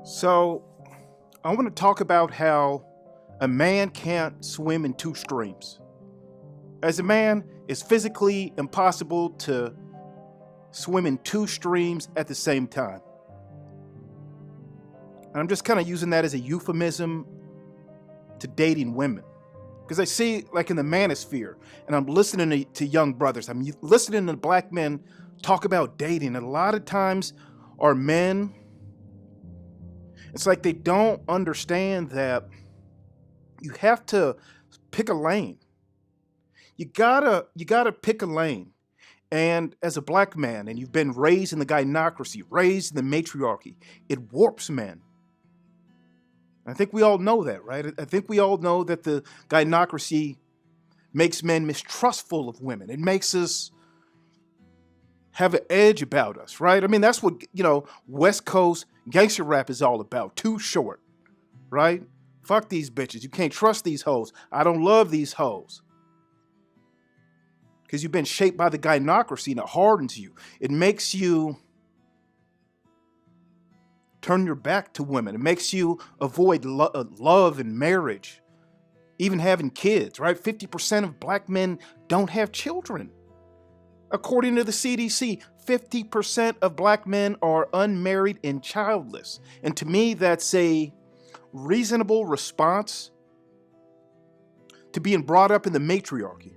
So, I want to talk about how a man can't swim in two streams. As a man, it's physically impossible to swim in two streams at the same time. And I'm just kind of using that as a euphemism to dating women. Because I see, like in the manosphere, and I'm listening to young brothers, I'm listening to black men talk about dating. And a lot of times, our men, it's like they don't understand that you have to pick a lane. You gotta pick a lane. And as a black man, and you've been raised in the gynocracy, raised in the matriarchy, it warps men. I think we all know that, right? I think we all know that the gynocracy makes men mistrustful of women. It makes us have an edge about us, right? I mean, that's what, West Coast gangster rap is all about. Too short, right? Fuck these bitches. You can't trust these hoes. I don't love these hoes. Because you've been shaped by the gynocracy and it hardens you. It makes you turn your back to women. It makes you avoid love and marriage, even having kids, right? 50% of black men don't have children. According to the CDC, 50% of black men are unmarried and childless. And to me, that's a reasonable response to being brought up in the matriarchy.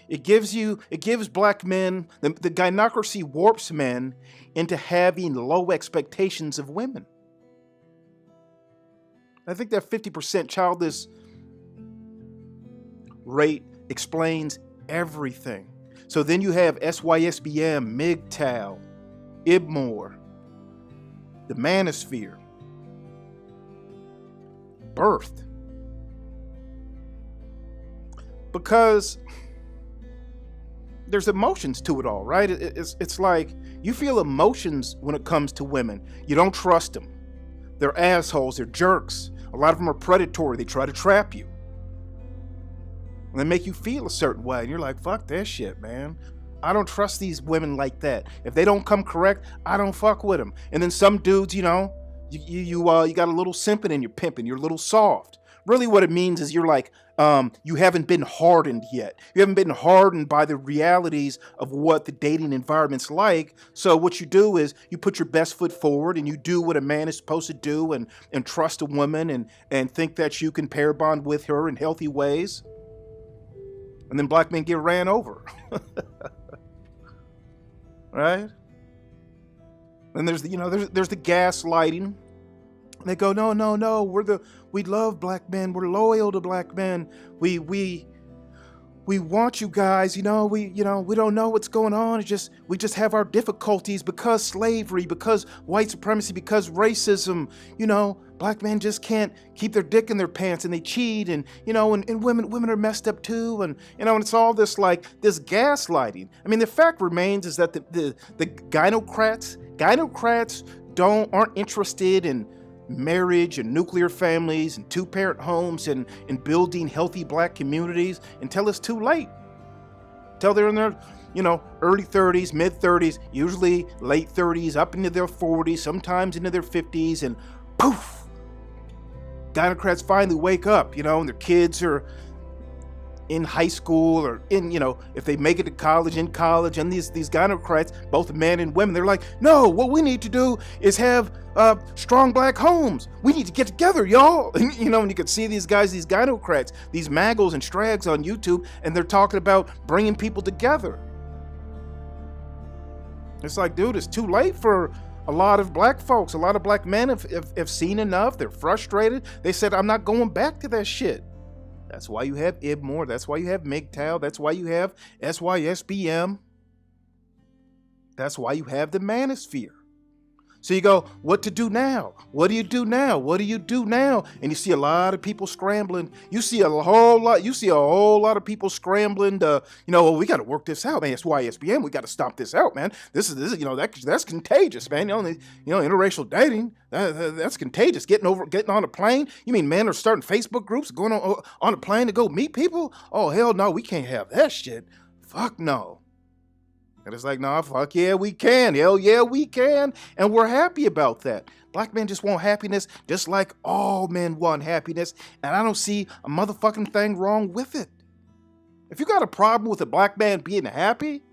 It gives black men, the gynocracy warps men into having low expectations of women. I think that 50% childless rate explains everything. So then you have SYSBM, MGTOW, IBMOR, the manosphere, birthed. Because there's emotions to it all, right? It's like you feel emotions when it comes to women. You don't trust them. They're assholes. They're jerks. A lot of them are predatory. They try to trap you. And they make you feel a certain way. And you're like, fuck that shit, man. I don't trust these women like that. If they don't come correct, I don't fuck with them. And then some dudes, you got a little simping in your pimping. You're a little soft. Really what it means is you're like, you haven't been hardened yet. You haven't been hardened by the realities of what the dating environment's like. So what you do is you put your best foot forward and you do what a man is supposed to do and trust a woman and think that you can pair bond with her in healthy ways. And then black men get ran over. Right? And there's the gaslighting. They go, no, we love black men. We're loyal to black men. We want you guys, we don't know what's going on. We just have our difficulties because slavery, because white supremacy, because racism, black men just can't keep their dick in their pants and they cheat and women are messed up too. And it's all this this gaslighting. I mean, the fact remains is that the gynocrats aren't interested in marriage and nuclear families and two-parent homes and building healthy black communities until it's too late. Until they're in their, early 30s, mid 30s, usually late 30s, up into their 40s, sometimes into their 50s, and poof, gynocrats finally wake up, and their kids are in high school or if they make it to college, in college, and these gynocrats, both men and women, they're like, no, what we need to do is have strong black homes. We need to get together, y'all. And you can see these guys, these gynocrats, these maggles and strags on YouTube, and they're talking about bringing people together. It's like, dude, it's too late for a lot of black folks. A lot of black men have seen enough. They're frustrated. They said, I'm not going back to that shit. That's why you have IBMOR. That's why you have MGTOW. That's why you have SYSBM. That's why you have the manosphere. So you go, what to do now? What do you do now? What do you do now? And you see a lot of people scrambling. You see a whole lot of people scrambling to, we got to work this out, man. SYSBM, we got to stomp this out, man. This is that's contagious, man. Interracial dating, that's contagious. Getting on a plane. You mean men are starting Facebook groups, going on a plane to go meet people? Oh, hell no, we can't have that shit. Fuck no. And it's like, nah, fuck yeah, we can. Hell yeah, we can. And we're happy about that. Black men just want happiness, just like all men want happiness. And I don't see a motherfucking thing wrong with it. If you got a problem with a black man being happy,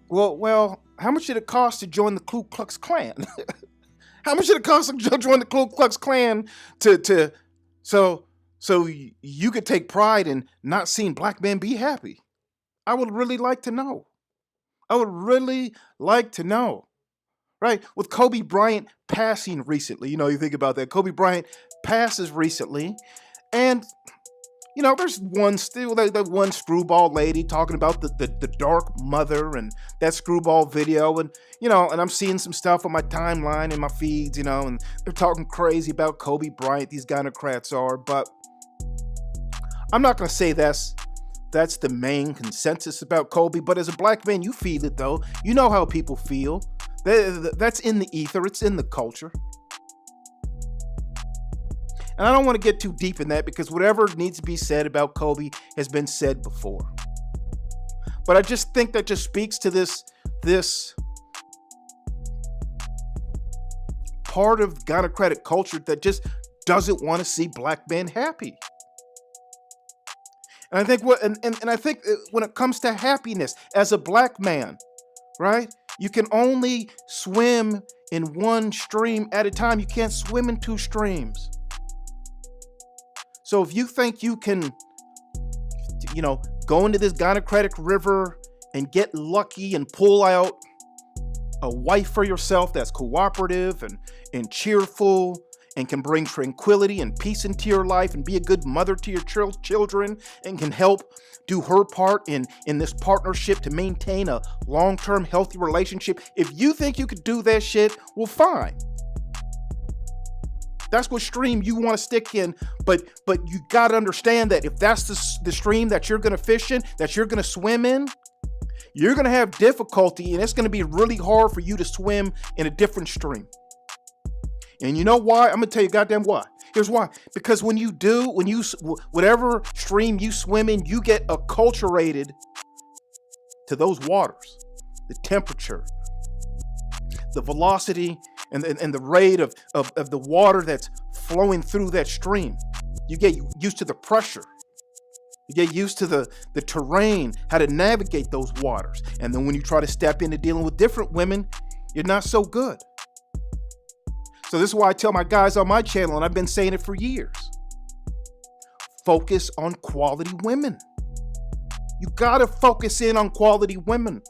well, how much did it cost to join the Ku Klux Klan? How much did it cost to join the Ku Klux Klan so you could take pride in not seeing black men be happy? I would really like to know. I would really like to know. Right? With Kobe Bryant passing recently, you think about that. Kobe Bryant passes recently, and there's that one screwball lady talking about the dark mother and that screwball video, and and I'm seeing some stuff on my timeline and my feeds, and they're talking crazy about Kobe Bryant. These gynocrats are, but I'm not gonna say that's the main consensus about Kobe. But as a black man, you feel it though. You know how people feel. That's in the ether. It's in the culture. And I don't want to get too deep in that because whatever needs to be said about Kobe has been said before. But I just think that just speaks to this part of gynocratic culture that just doesn't want to see black men happy. And I think I think when it comes to happiness as a black man, right? You can only swim in one stream at a time. You can't swim in two streams. So if you think you can, go into this gynocratic river and get lucky and pull out a wife for yourself that's cooperative and cheerful and can bring tranquility and peace into your life and be a good mother to your children and can help do her part in this partnership to maintain a long-term healthy relationship. If you think you could do that shit, well, fine. That's what stream you want to stick in, but you got to understand that if that's the stream that you're going to fish in, that you're going to swim in, you're going to have difficulty, and it's going to be really hard for you to swim in a different stream. And you know why? I'm going to tell you goddamn why. Here's why. Because when you whatever stream you swim in, you get acculturated to those waters, the temperature, the velocity, and the rate of the water that's flowing through that stream. You get used to the pressure. You get used to the terrain, how to navigate those waters. And then when you try to step into dealing with different women, you're not so good. So this is why I tell my guys on my channel, and I've been saying it for years, focus on quality women. You gotta focus in on quality women.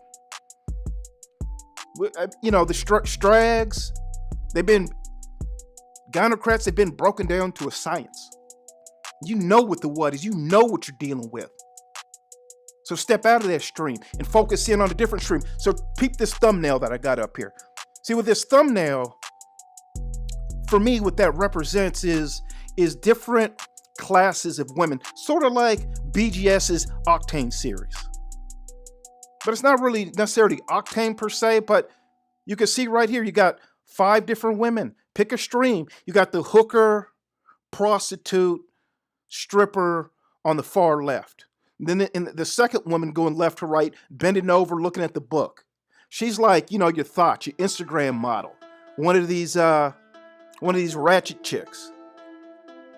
The strags, gynocrats, they've been broken down to a science. You know what the what is, you know what you're dealing with. So step out of that stream and focus in on a different stream. So peep this thumbnail that I got up here. See, with this thumbnail, for me, what that represents is different classes of women, sort of like BGS's Octane series. But it's not really necessarily Octane per se, but you can see right here, you got 5 different women. Pick a stream. You got the hooker, prostitute, stripper on the far left. And then in the second woman going left to right, bending over, looking at the book. She's like, your thoughts, your Instagram model. One of these ratchet chicks,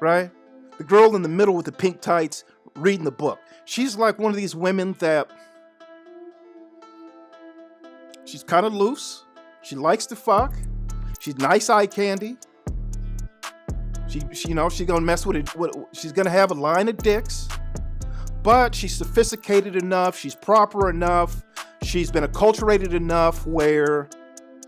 right? The girl in the middle with the pink tights reading the book. She's like one of these women that she's kind of loose. She likes to fuck. She's nice eye candy. She's gonna mess with it. She's gonna have a line of dicks, but she's sophisticated enough. She's proper enough. She's been acculturated enough where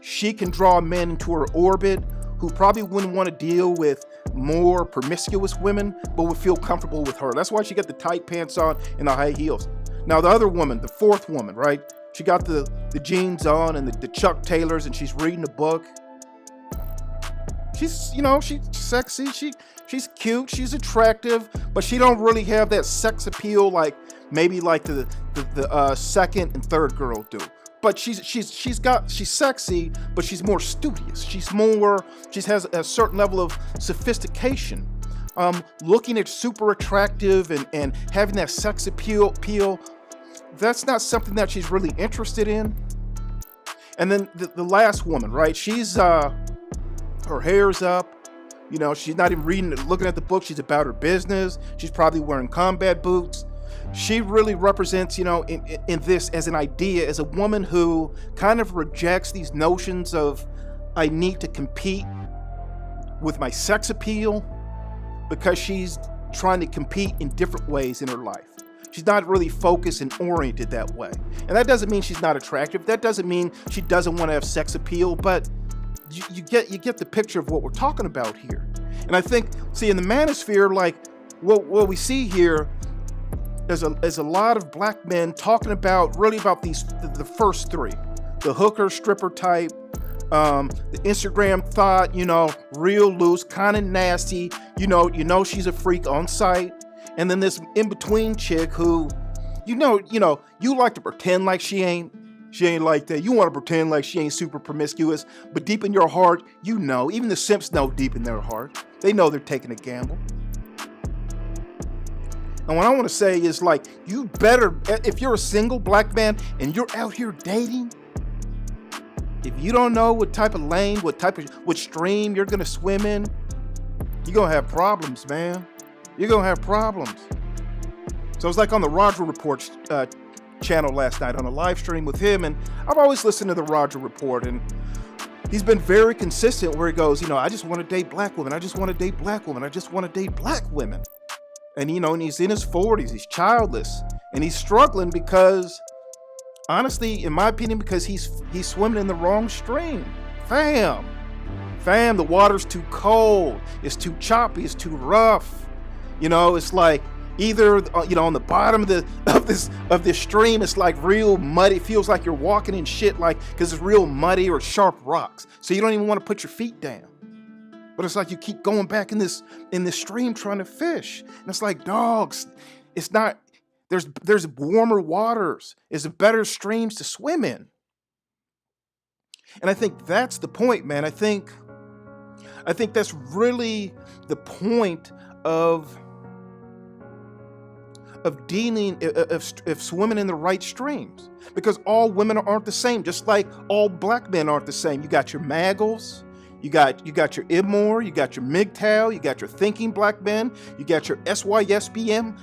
she can draw men into her orbit who probably wouldn't want to deal with more promiscuous women, but would feel comfortable with her. That's why she got the tight pants on and the high heels. Now the other woman, the fourth woman, right? She got the jeans on and the Chuck Taylors, and she's reading a book. She's, she's sexy. She's cute. She's attractive, but she don't really have that sex appeal like maybe like the second and third girl do. But she's sexy, but she's more studious. She has a certain level of sophistication. Looking at super attractive and having that sex appeal that's not something that she's really interested in. And then the last woman, right? She's her hair's up. You know, she's not even looking at the book. She's about her business. She's probably wearing combat boots. She really represents, you know, in this as an idea, as a woman who kind of rejects these notions of I need to compete with my sex appeal, because she's trying to compete in different ways in her life. She's not really focused and oriented that way. And that doesn't mean she's not attractive. That doesn't mean she doesn't want to have sex appeal, but you get the picture of what we're talking about here. And I think, see, in the manosphere, like what we see here is a lot of black men talking about the first three, the hooker, stripper type, the Instagram thought, you know, real loose, kind of nasty, you know she's a freak on sight. And then this in-between chick who, you like to pretend like she ain't like that. You want to pretend like she ain't super promiscuous, but deep in your heart, you know, even the simps know deep in their heart, they know they're taking a gamble. And what I want to say is, like, you better, if you're a single black man and you're out here dating, if you don't know what type of lane, what stream you're going to swim in, you're going to have problems, man. You're going to have problems. So it's like on the Roger Report channel last night on a live stream with him. And I've always listened to the Roger Report, and he's been very consistent where he goes, you know, I just want to date black women. I just want to date black women. I just want to date black women. And, you know, and he's in his 40s. He's childless. And he's struggling because, honestly, in my opinion, because he's swimming in the wrong stream. Fam, the water's too cold. It's too choppy. It's too rough. You know, it's like either, you know, on the bottom of this stream, it's like real muddy. It feels like you're walking in shit, like, because it's real muddy or sharp rocks. So you don't even want to put your feet down. But it's like you keep going back in this stream trying to fish. And it's like, dogs, it's not, there's warmer waters. There's better streams to swim in. And I think that's the point, man. I think that's really the point of dealing, of swimming in the right streams, because all women aren't the same, just like all black men aren't the same. You got your Maggles, you got your Ibmore, you got your MGTOW, you got your thinking black men, you got your SYSBM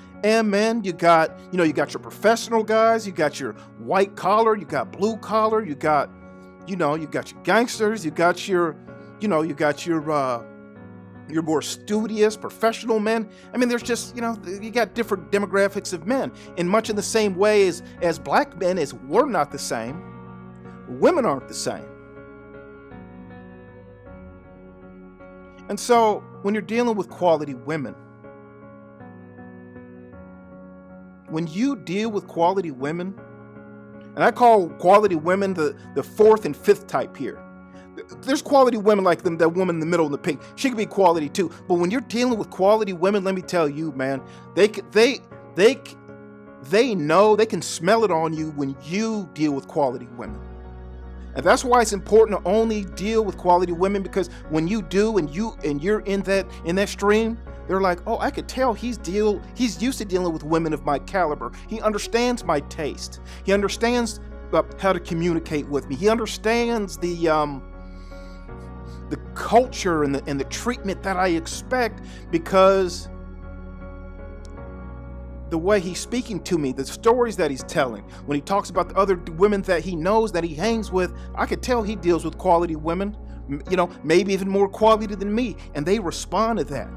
men, you got your professional guys, you got your white collar, you got blue collar, you got your gangsters, you got your more studious professional men. I mean, there's just, you got different demographics of men. In much in the same way as black men, as we're not the same, women aren't the same. And so when you're dealing with quality women, when you deal with quality women, and I call quality women the fourth and fifth type here. There's quality women like them, that woman in the middle in the pink. She could be quality too. But when you're dealing with quality women, let me tell you, man, they know, they can smell it on you when you deal with quality women. And that's why it's important to only deal with quality women, because when you do and you're in that stream, they're like, oh, I could tell he's used to dealing with women of my caliber. He understands my taste. He understands how to communicate with me. He understands the culture and the treatment that I expect, because the way he's speaking to me, the stories that he's telling, when he talks about the other women that he knows, that he hangs with, I could tell he deals with quality women, maybe even more quality than me, and they respond to that.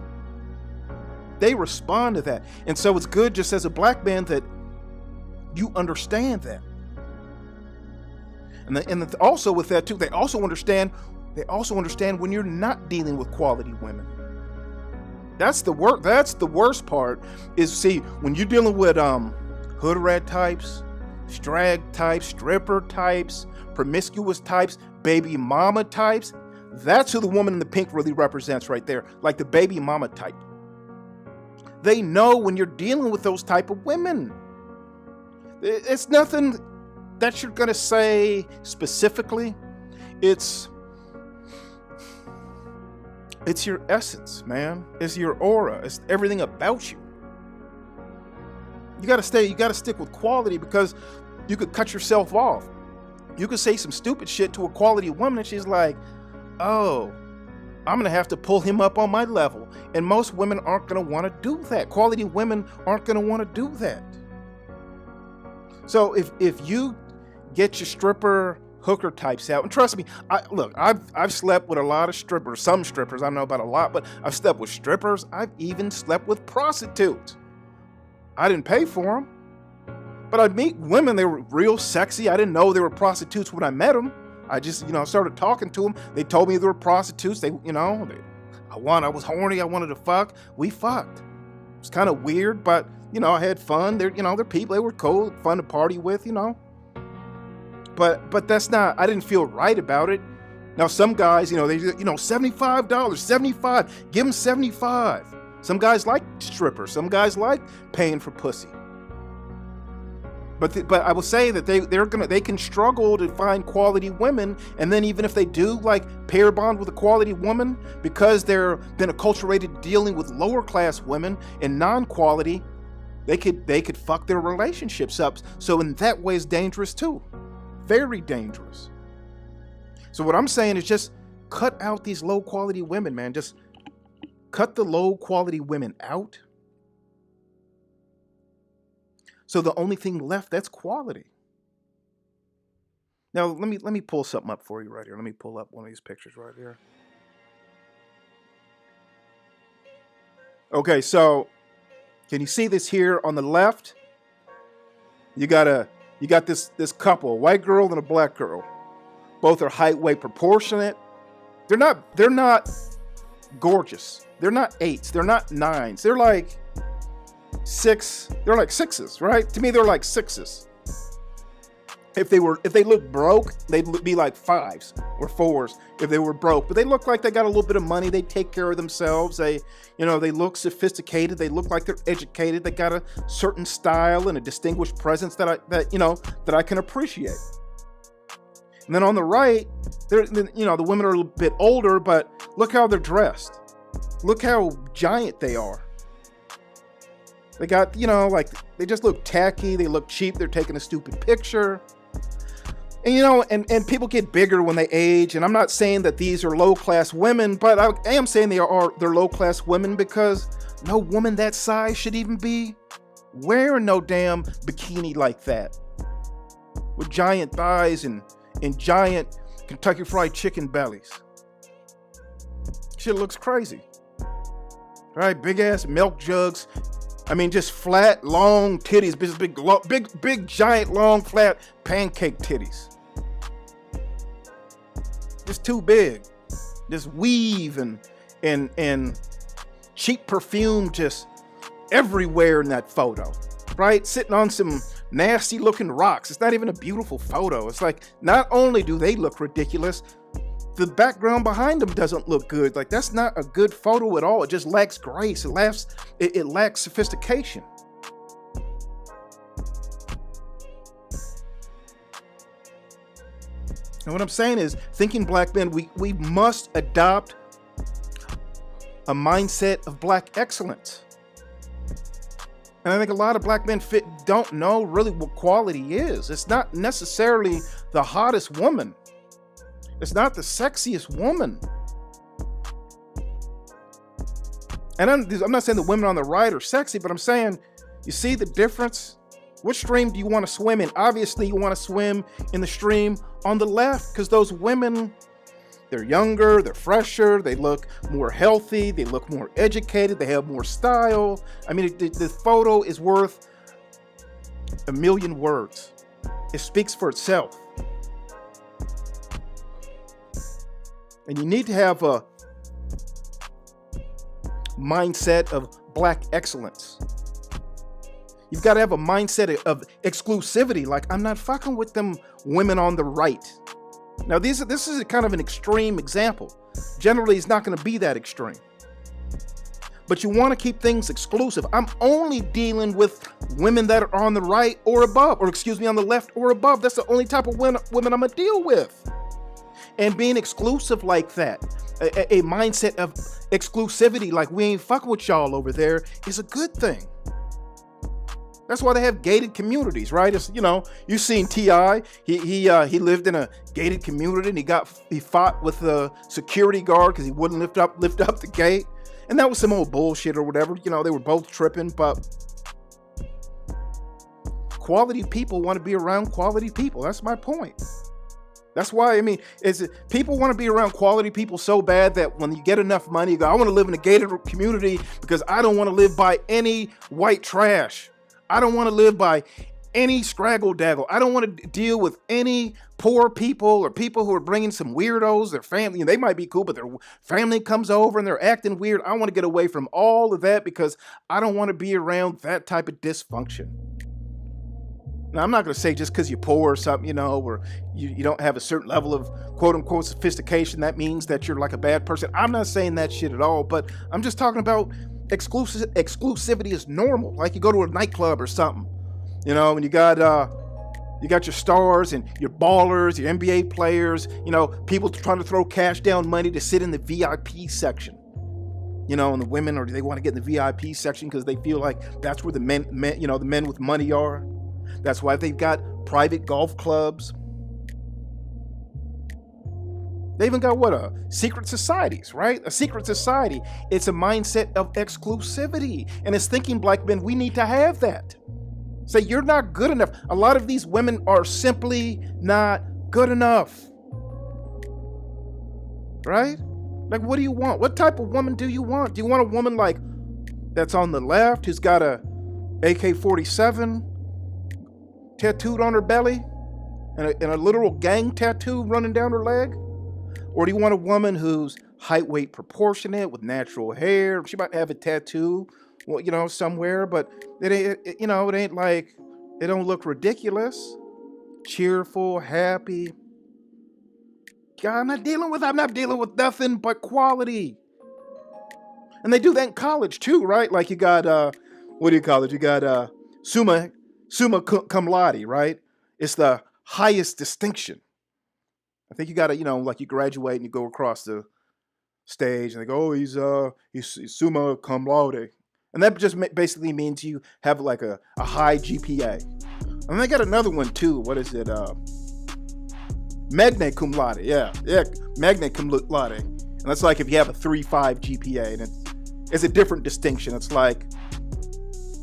And so it's good, just as a black man, that you understand that. And also with that too, they also understand when you're not dealing with quality women. That's the worst part, is, see, when you're dealing with hood rat types, strag types, stripper types, promiscuous types, baby mama types, that's who the woman in the pink really represents right there, like the baby mama type. They know when you're dealing with those type of women. It's nothing that you're gonna say specifically. It's your essence, man. It's your aura. It's everything about you. You got to stick with quality, because you could cut yourself off. You could say some stupid shit to a quality woman and she's like, oh, I'm going to have to pull him up on my level. And most women aren't going to want to do that. Quality women aren't going to want to do that. So if you get your stripper hooker types out, and trust me, I've slept with a lot of strippers, some strippers, I don't know about a lot, but I've slept with strippers. I've even slept with prostitutes. I didn't pay for them, but I'd meet women, they were real sexy. I didn't know they were prostitutes when I met them. I just, started talking to them. They told me they were prostitutes. I was horny. I wanted to fuck. We fucked. It was kind of weird, but, I had fun. They're people. They were cool, fun to party with, But that's not, I didn't feel right about it. Now, some guys, they, $75, 75, give them 75. Some guys like strippers. Some guys like paying for pussy. But I will say that they can struggle to find quality women, and then even if they do pair bond with a quality woman, because they're been acculturated dealing with lower class women and non-quality, they could fuck their relationships up. So in that way, it's dangerous too, very dangerous. So what I'm saying is just cut out these low quality women, man. Just cut the low quality women out. So the only thing left, that's quality. Now, let me pull something up for you right here. Let me pull up one of these pictures right here. Okay, so can you see this here on the left? You got this couple, a white girl and a black girl. Both are height weight proportionate. They're not gorgeous. They're not 8s. They're not 9s. They're like 6. They're like 6s, right? To me, they're like 6s. If they look broke, they'd be like 5s or 4s if they were broke. But they look like they got a little bit of money. They take care of themselves. They look sophisticated. They look like they're educated. They got a certain style and a distinguished presence that I can appreciate. And then on the right, the women are a little bit older, but look how they're dressed. Look how giant they are. They got, they just look tacky. They look cheap. They're taking a stupid picture. And, and people get bigger when they age. And I'm not saying that these are low-class women, but I am saying they're low-class women, because no woman that size should even be wearing no damn bikini like that. With giant thighs and giant Kentucky Fried Chicken bellies. Shit looks crazy. Right? Big-ass milk jugs. I mean, just flat, long titties, big, giant, long, flat pancake titties. Just too big. Just weave and cheap perfume just everywhere in that photo, right? Sitting on some nasty looking rocks. It's not even a beautiful photo. It's like, not only do they look ridiculous, the background behind them doesn't look good. Like, that's not a good photo at all. It just lacks grace. It lacks sophistication. And what I'm saying is, thinking black men, we must adopt a mindset of black excellence. And I think a lot of black men don't know really what quality is. It's not necessarily the hottest woman. It's not the sexiest woman. And I'm not saying the women on the right are sexy, but I'm saying, you see the difference? Which stream do you want to swim in? Obviously, you want to swim in the stream on the left, because those women, they're younger, they're fresher, they look more healthy, they look more educated, they have more style. I mean, the photo is worth a million words. It speaks for itself. And you need to have a mindset of black excellence. You've got to have a mindset of exclusivity. Like, I'm not fucking with them women on the right. Now, this is a kind of an extreme example. Generally, it's not going to be that extreme. But you want to keep things exclusive. I'm only dealing with women that are on the right or above, or excuse me, on the left or above. That's the only type of women I'm going to deal with. And being exclusive like that, a mindset of exclusivity, like we ain't fucking with y'all over there, is a good thing. That's why they have gated communities, right? It's, you've seen T.I. He lived in a gated community, and he fought with the security guard because he wouldn't lift up the gate, and that was some old bullshit or whatever. They were both tripping, but quality people want to be around quality people. That's my point. That's why, people want to be around quality people so bad that when you get enough money, you go, I want to live in a gated community because I don't want to live by any white trash. I don't want to live by any scraggle-daggle. I don't want to deal with any poor people or people who are bringing some weirdos, their family. They might be cool, but their family comes over and they're acting weird. I want to get away from all of that because I don't want to be around that type of dysfunction. Now, I'm not going to say just because you're poor or something, or you don't have a certain level of quote-unquote sophistication, that means that you're like a bad person. I'm not saying that shit at all, but I'm just talking about exclusivity is normal. Like you go to a nightclub or something, and you got your stars and your ballers, your NBA players, people trying to throw cash down money to sit in the VIP section. And the women, or they want to get in the VIP section because they feel like that's where the men, the men with money are. That's why they've got private golf clubs. They even got secret societies, right? A secret society. It's a mindset of exclusivity. And as thinking black men, we need to have that. Say, you're not good enough. A lot of these women are simply not good enough. Right? Like, what do you want? What type of woman do you want? Do you want a woman like that's on the left who's got a AK-47 tattooed on her belly and a literal gang tattoo running down her leg? Or do you want a woman who's height weight proportionate with natural hair? She might have a tattoo, somewhere, but it ain't like, it don't look ridiculous. Cheerful, happy. God, I'm not dealing with nothing but quality. And they do that in college too, right? Like you got, what do you call it? You got summa cum laude, right? It's the highest distinction. I think you got to, like you graduate and you go across the stage and they go, oh, he's summa cum laude. And that just basically means you have like a high GPA. And they got another one too. What is it? Magna cum laude. Yeah, magna cum laude. And that's like if you have a 3.5 GPA, and it's a different distinction. It's like,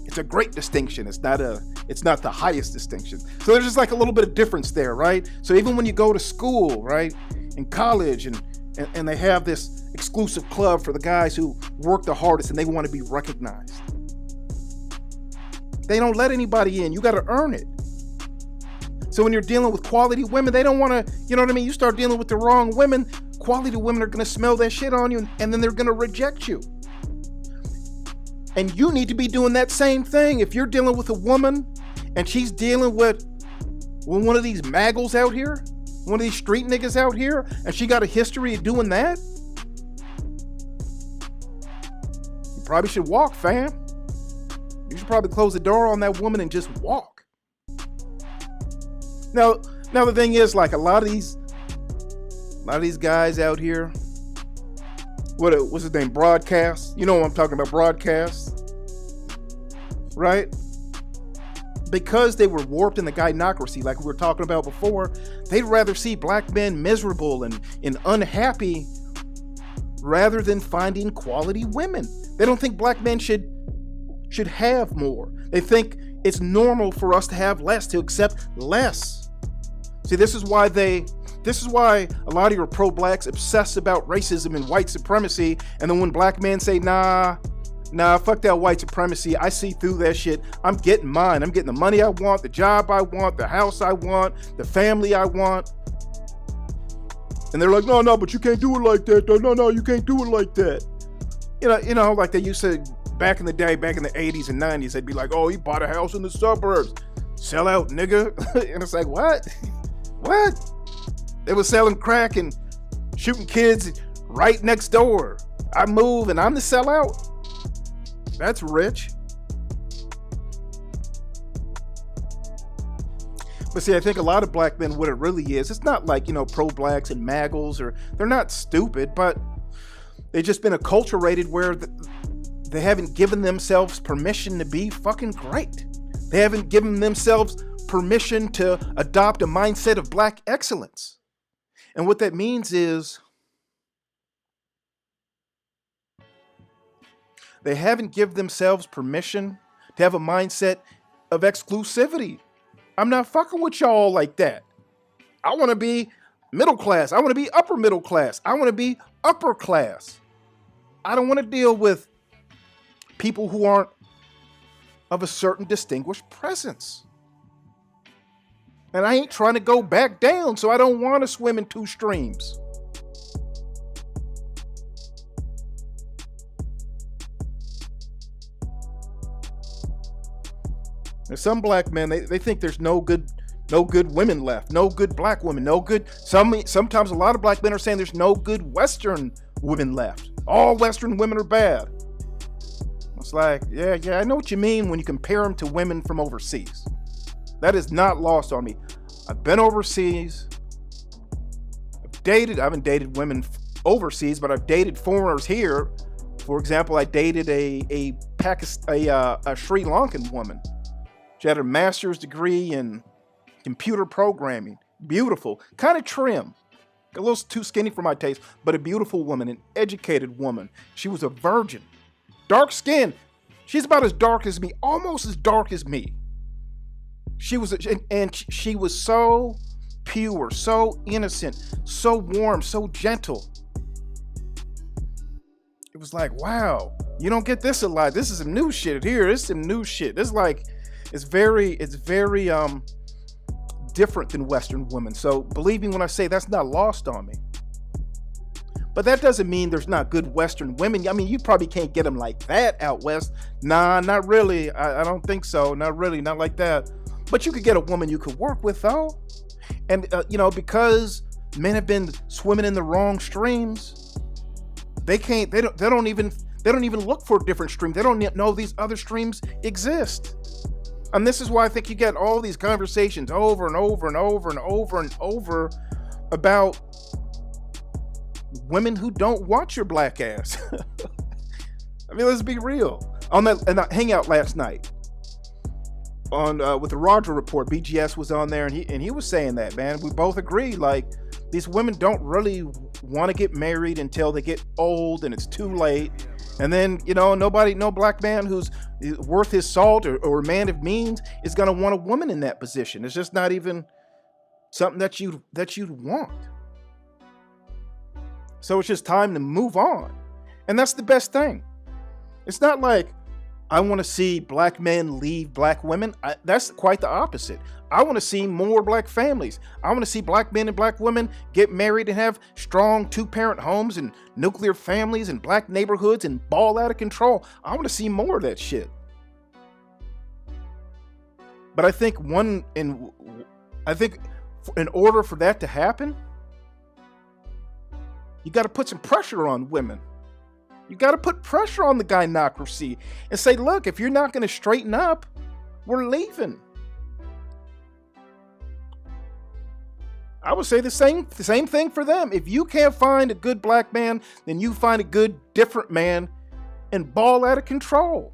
it's a great distinction. It's not the highest distinction. So there's just like a little bit of difference there, right? So even when you go to school, right, in college, and they have this exclusive club for the guys who work the hardest and they want to be recognized. They don't let anybody in. You got to earn it. So when you're dealing with quality women, they don't want to, You start dealing with the wrong women, quality women are going to smell that shit on you, and then they're going to reject you. And you need to be doing that same thing. If you're dealing with a woman and she's dealing with one of these maggles out here, one of these street niggas out here, and she got a history of doing that, you probably should walk, fam. You should probably close the door on that woman and just walk. Now the thing is, like a lot of these guys out here, what's his name? Broadcast. You know what I'm talking about, Broadcast. Right? Because they were warped in the gynocracy, like we were talking about before, they'd rather see black men miserable and unhappy rather than finding quality women. They don't think black men should have more. They think it's normal for us to have less, to accept less. See, this is why a lot of your pro-blacks obsess about racism and white supremacy, and then when black men say, nah, fuck that white supremacy, I see through that shit. I'm getting mine. I'm getting the money I want, the job I want, the house I want, the family I want. And they're like, no, but you can't do it like that. No, you can't do it like that. Like they used to back in the day, back in the 80s and 90s, they'd be like, oh, he bought a house in the suburbs. Sell out, nigga. And it's like, what? What? They were selling crack and shooting kids right next door. I move and I'm the sellout? That's rich. But see, I think a lot of black men, what it really is, it's not like, pro-blacks and maggles, or they're not stupid, but they've just been acculturated where they haven't given themselves permission to be fucking great. They haven't given themselves permission to adopt a mindset of black excellence. And what that means is they haven't given themselves permission to have a mindset of exclusivity. I'm not fucking with y'all like that. I want to be middle class. I want to be upper middle class. I want to be upper class. I don't want to deal with people who aren't of a certain distinguished presence. And I ain't trying to go back down, so I don't want to swim in two streams. There's some black men, they think there's no good women left, no good black women, no good. Sometimes a lot of black men are saying there's no good Western women left. All Western women are bad. It's like, yeah, I know what you mean when you compare them to women from overseas. That is not lost on me. I've been overseas. I haven't dated women overseas, but I've dated foreigners here. For example, I dated a Sri Lankan woman. She had a master's degree in computer programming. Beautiful, kind of trim. A little too skinny for my taste, but a beautiful woman, an educated woman. She was a virgin. Dark skin. She's about as dark as me, almost as dark as me. She was so pure, so innocent, so warm, so gentle. It was like, wow, you don't get this a lot. This is some new shit here. This is some new shit. This is like, it's very different than Western women. So believe me when I say that's not lost on me. But that doesn't mean there's not good Western women. I mean, you probably can't get them like that out West. Nah, not really. I don't think so. Not really, not like that. But you could get a woman you could work with though. And because men have been swimming in the wrong streams, they don't even look for a different stream. They don't know these other streams exist. And this is why I think you get all these conversations over and over and over and over and over about women who don't want your black ass. I mean, let's be real. On that hangout last night, with the Roger Report, BGS was on there, and he was saying that, man, we both agree, like, these women don't really want to get married until they get old and it's too late. And then, no black man who's worth his salt or a man of means is going to want a woman in that position. It's just not even something that you'd want. So it's just time to move on. And that's the best thing. It's not like I want to see black men leave black women. That's quite the opposite. I want to see more black families. I want to see black men and black women get married and have strong two-parent homes and nuclear families and black neighborhoods and ball out of control. I want to see more of that shit. But I think in order for that to happen, you got to put some pressure on women. You got to put pressure on the gynocracy and say, look, if you're not going to straighten up, we're leaving. I would say the same thing for them. If you can't find a good black man, then you find a good different man and ball out of control.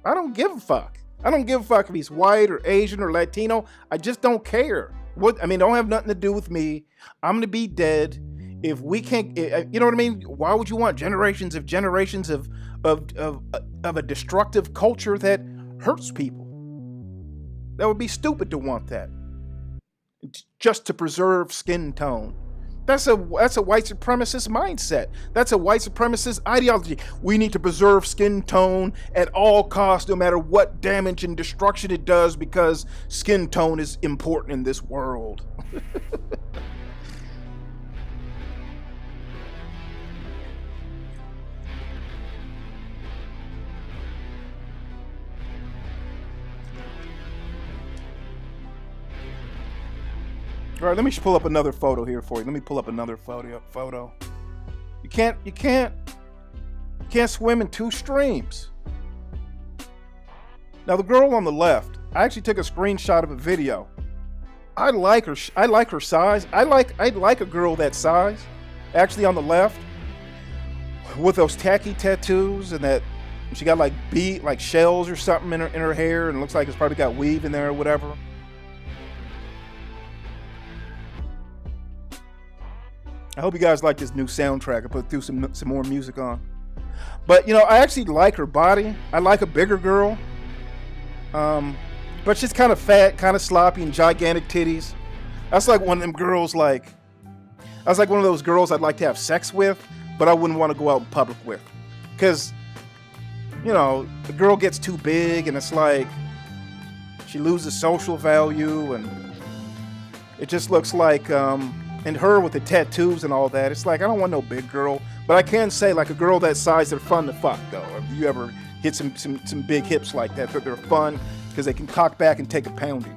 I don't give a fuck. I don't give a fuck if he's white or Asian or Latino. I just don't care. Don't have nothing to do with me. I'm going to be dead. If we can't, you know what I mean? Why would you want generations of a destructive culture that hurts people? That would be stupid to want that. Just to preserve skin tone. That's a white supremacist mindset. That's a white supremacist ideology. We need to preserve skin tone at all costs, no matter what damage and destruction it does, because skin tone is important in this world. All right, let me pull up another photo here for you. Let me pull up another photo. You can't swim in two streams. Now the girl on the left, I actually took a screenshot of a video. I like her size. I like a girl that size. Actually on the left, with those tacky tattoos and that She got like like shells or something in her hair, and it looks like it's probably got weave in there or whatever. I hope you guys like this new soundtrack. I put some more music on. But you know, I actually like her body. I like a bigger girl. But she's kind of fat, kind of sloppy, and gigantic titties. That's like one of them girls, like, that's like one of those girls I'd like to have sex with, but I wouldn't want to go out in public with. Because, you know, the girl gets too big, and it's like, she loses social value, and it just looks like, and her with the tattoos and all that, it's like, I don't want no big girl. But I can say, like, a girl that size, they're fun to fuck, though. If you ever hit some big hips like that, they're fun, because they can cock back and take a pounding.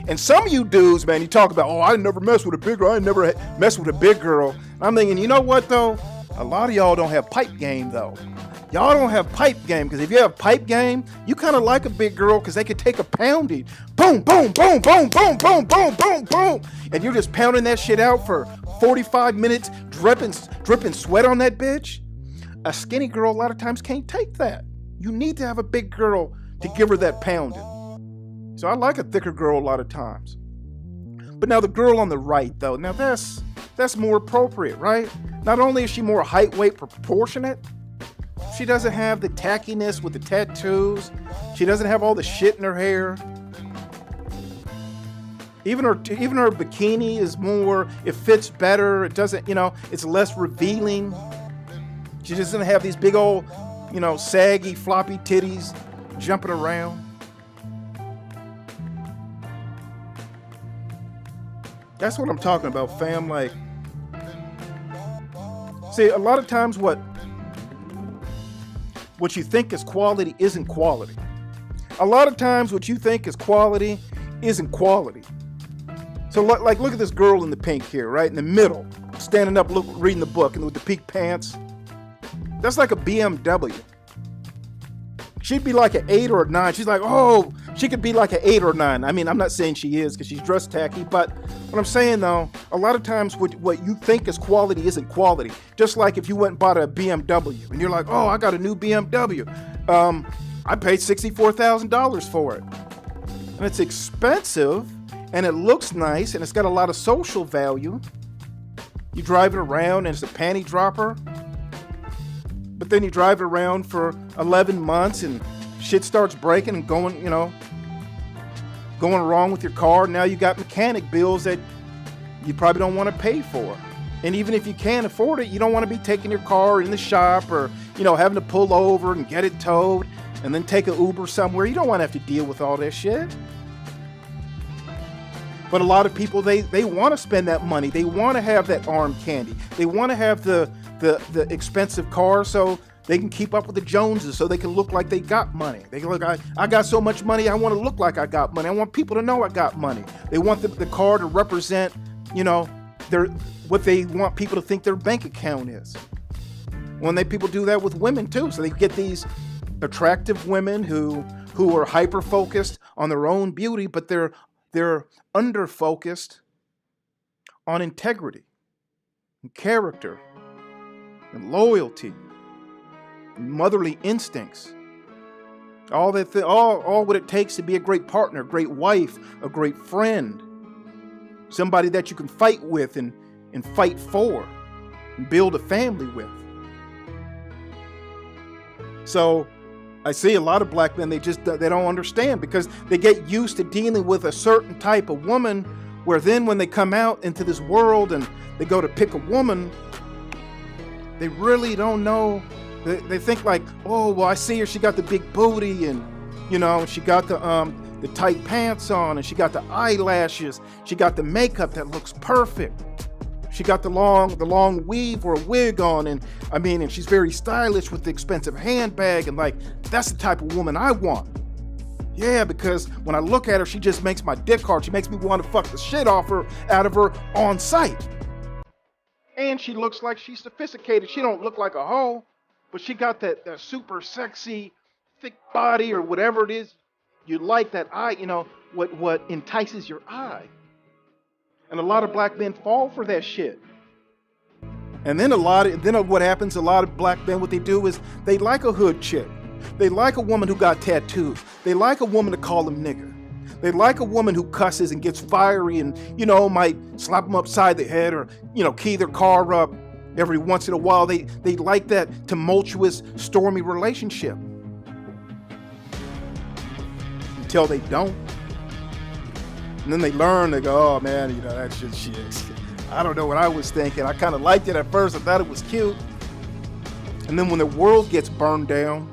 And some of you dudes, man, you talk about, oh, I never mess with a big girl. I never mess with a big girl. I'm thinking, you know what, though? A lot of y'all don't have pipe game, though. Y'all don't have pipe game, because if you have pipe game, you kind of like a big girl, because they can take a pounding. Boom, boom, boom, boom, boom, boom, boom, boom, boom. And you're just pounding that shit out for 45 minutes, dripping sweat on that bitch. A skinny girl a lot of times can't take that. You need to have a big girl to give her that pounding. So I like a thicker girl a lot of times. But now the girl on the right, though, now that's more appropriate, right? Not only is she more height, weight proportionate, she doesn't have the tackiness with the tattoos. She doesn't have all the shit in her hair. Even her bikini is more, it fits better. It doesn't, you know, it's less revealing. She doesn't have these big old, you know, saggy, floppy titties jumping around. That's what I'm talking about, fam. Like, see, a lot of times what you think is quality isn't quality. A lot of times what you think is quality isn't quality. So like, look at this girl in the pink here, right in the middle, standing up, reading the book, and with the pink pants. That's like a BMW. She'd be like an 8 or a 9. She's like, oh, she could be like an 8 or 9. I mean, I'm not saying she is, because she's dressed tacky, but what I'm saying, though, a lot of times what you think is quality isn't quality. Just like if you went and bought a BMW, and you're like, oh, I got a new BMW. I paid $64,000 for it. And it's expensive, and it looks nice, and it's got a lot of social value. You drive it around, and it's a panty dropper. But then you drive it around for 11 months, and shit starts breaking and going wrong with your car. Now you got mechanic bills that you probably don't want to pay for. And even if you can't afford it, you don't want to be taking your car in the shop, or, you know, having to pull over and get it towed and then take an Uber somewhere. You don't want to have to deal with all that shit. But a lot of people, they want to spend that money. They want to have that arm candy. They want to have the expensive car so they can keep up with the Joneses, so they can look like they got money. They can look, I got so much money, I want to look like I got money. I want people to know I got money. They want the car to represent, you know, what they want people to think their bank account is. People do that with women too. So they get these attractive women who are hyper focused on their own beauty, but they're under focused on integrity and character and loyalty and motherly instincts. All what it takes to be a great partner, a great wife, a great friend, somebody that you can fight with and fight for and build a family with. So I see a lot of black men, they don't understand, because they get used to dealing with a certain type of woman, where then when they come out into this world and they go to pick a woman, they really don't know. They think like, oh, well, I see her, she got the big booty, and, you know, she got the tight pants on, and she got the eyelashes, she got the makeup that looks perfect. She got the long weave or a wig on, and she's very stylish with the expensive handbag, and like, that's the type of woman I want. Yeah, because when I look at her, she just makes my dick hard. She makes me want to fuck the shit out of her on sight. And she looks like she's sophisticated. She don't look like a hoe, but she got that super sexy, thick body or whatever it is. You like that eye, you know, what entices your eye. And a lot of black men fall for that shit. And then what happens, a lot of black men, what they do is they like a hood chick. They like a woman who got tattoos. They like a woman to call them nigger. They like a woman who cusses and gets fiery and, might slap them upside the head or, key their car up every once in a while. They like that tumultuous, stormy relationship. Until they don't. And then they learn, they go, oh man, that's just shit. I don't know what I was thinking. I kind of liked it at first. I thought it was cute. And then when the world gets burned down,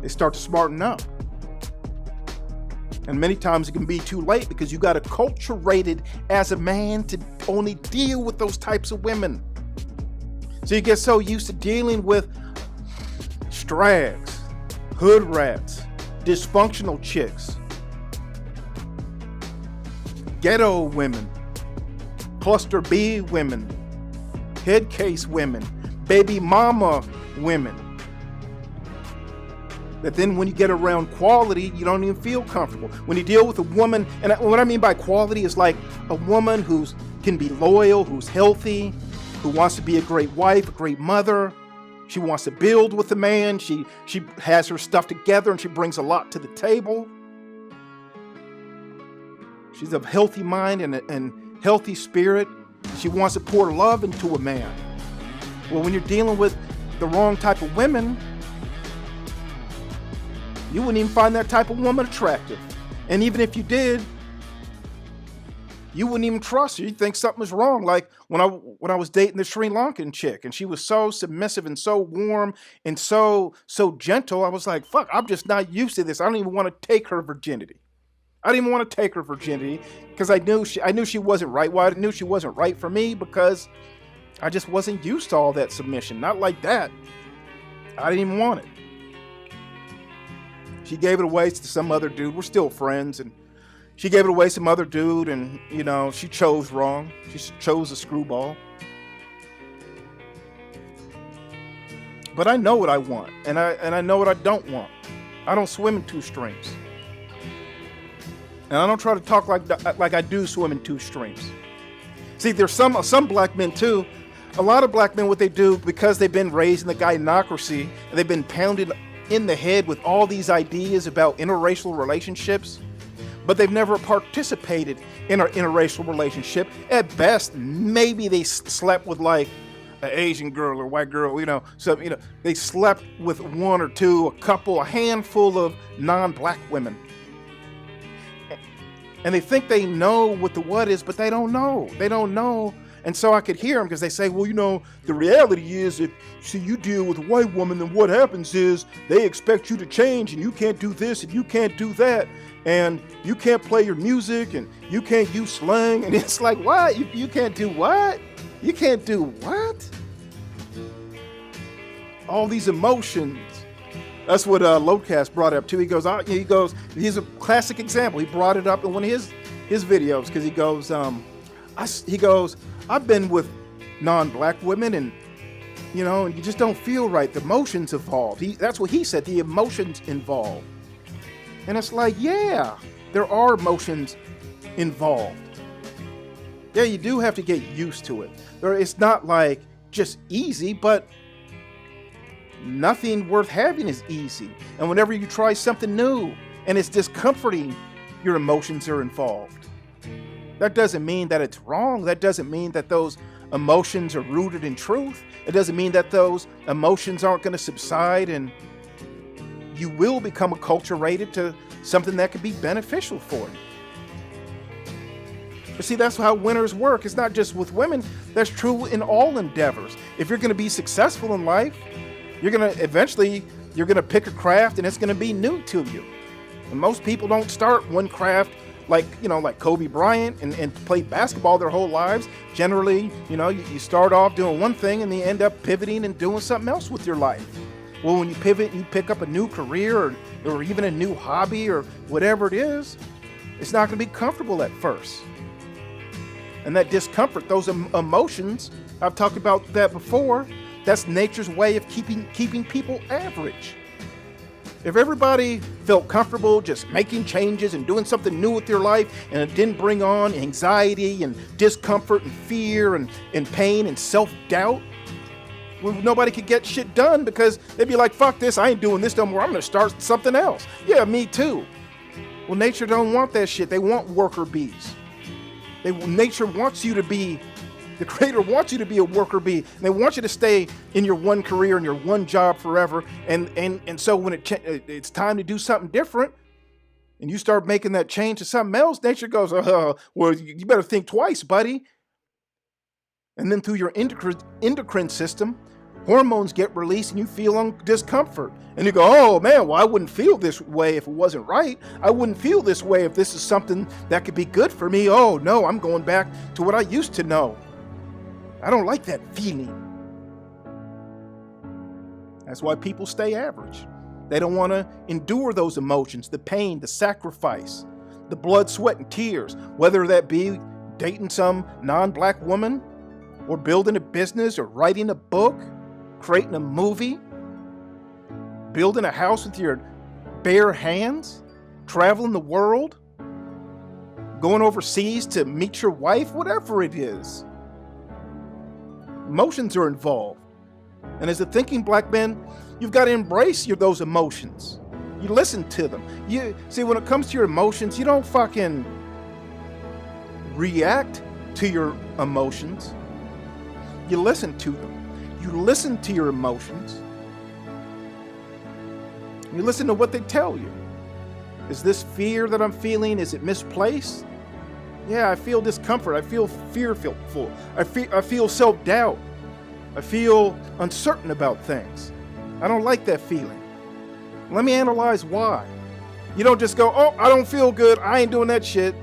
they start to smarten up. And many times it can be too late because you got acculturated as a man to only deal with those types of women. So you get so used to dealing with strags, hood rats, dysfunctional chicks, ghetto women, cluster B women, head case women, baby mama women. That then when you get around quality, you don't even feel comfortable. When you deal with a woman, and what I mean by quality is like a woman who can be loyal, who's healthy, who wants to be a great wife, a great mother. She wants to build with the man. She has her stuff together and she brings a lot to the table. She's of healthy mind and healthy spirit. She wants to pour love into a man. Well, when you're dealing with the wrong type of women, you wouldn't even find that type of woman attractive. And even if you did, you wouldn't even trust her. You'd think something was wrong. Like when I was dating the Sri Lankan chick and she was so submissive and so warm and so gentle, I was like, fuck, I'm just not used to this. I don't even want to take her virginity. I didn't even want to take her virginity because I knew she wasn't right. Well, I knew she wasn't right for me because I just wasn't used to all that submission. Not like that. I didn't even want it. She gave it away to some other dude. We're still friends. And she gave it away to some other dude. And, she chose wrong. She chose a screwball. But I know what I want. And I know what I don't want. I don't swim in two streams. And I don't try to talk like I do swim in two streams. See, there's some black men too. A lot of black men, what they do, because they've been raised in the gynocracy, and they've been pounded in the head with all these ideas about interracial relationships, but they've never participated in an interracial relationship. At best, maybe they slept with like an Asian girl or white girl, so they slept with one or two, a handful of non-black women. And they think they know what the what is, but they don't know. They don't know. And so I could hear them because they say, well, the reality is if you deal with a white woman, then what happens is they expect you to change and you can't do this and you can't do that. And you can't play your music and you can't use slang. And it's like, what? You can't do what? You can't do what? All these emotions. That's what Lodcast brought up too. He goes, he's a classic example. He brought it up in one of his videos because he goes, I've been with non-black women and you just don't feel right. The emotions involved. That's what he said, the emotions involved. And it's like, yeah, there are emotions involved. Yeah, you do have to get used to it. It's not like just easy, but nothing worth having is easy. And whenever you try something new and it's discomforting, your emotions are involved. That doesn't mean that it's wrong. That doesn't mean that those emotions are rooted in truth. It doesn't mean that those emotions aren't going to subside and you will become acculturated to something that could be beneficial for you. But see, that's how winners work. It's not just with women. That's true in all endeavors. If you're going to be successful in life, you're going to pick a craft and it's going to be new to you. And most people don't start one craft like Kobe Bryant and play basketball their whole lives. Generally, you start off doing one thing and you end up pivoting and doing something else with your life. Well, when you pivot, you pick up a new career or even a new hobby or whatever it is, it's not going to be comfortable at first. And that discomfort, those emotions, I've talked about that before, that's nature's way of keeping people average. If everybody felt comfortable just making changes and doing something new with their life and it didn't bring on anxiety and discomfort and fear and pain and self-doubt, nobody could get shit done because they'd be like, fuck this, I ain't doing this no more. I'm gonna start something else. Yeah, me too. Well, nature don't want that shit. They want worker bees. Nature wants you to be, the creator wants you to be a worker bee. And they want you to stay in your one career and your one job forever. And so when it's time to do something different, and you start making that change to something else, nature goes, well, you better think twice, buddy. And then through your endocrine system, hormones get released and you feel discomfort. And you go, oh man, well, I wouldn't feel this way if it wasn't right. I wouldn't feel this way if this is something that could be good for me. Oh no, I'm going back to what I used to know. I don't like that feeling. That's why people stay average. They don't want to endure those emotions, the pain, the sacrifice, the blood, sweat, and tears, whether that be dating some non-black woman or building a business or writing a book, creating a movie, building a house with your bare hands, traveling the world, going overseas to meet your wife, whatever it is. Emotions are involved. And as a thinking black man, you've got to embrace those emotions. You listen to them. You see, when it comes to your emotions, you don't fucking react to your emotions. You listen to them. You listen to your emotions. You listen to what they tell you. Is this fear that I'm feeling, is it misplaced? Yeah, I feel discomfort. I feel fearful. I feel self-doubt. I feel uncertain about things. I don't like that feeling. Let me analyze why. You don't just go, oh, I don't feel good. I ain't doing that shit.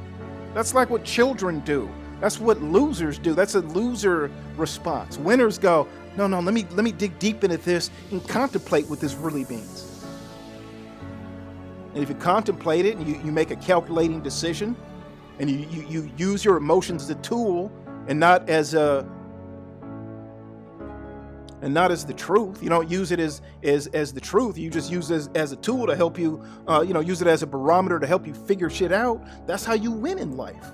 That's like what children do. That's what losers do. That's a loser response. Winners go, no, let me dig deep into this and contemplate what this really means. And if you contemplate it and you make a calculating decision and you use your emotions as a tool and not as the truth. You don't use it as the truth. You just use it as a tool to help you, use it as a barometer to help you figure shit out. That's how you win in life.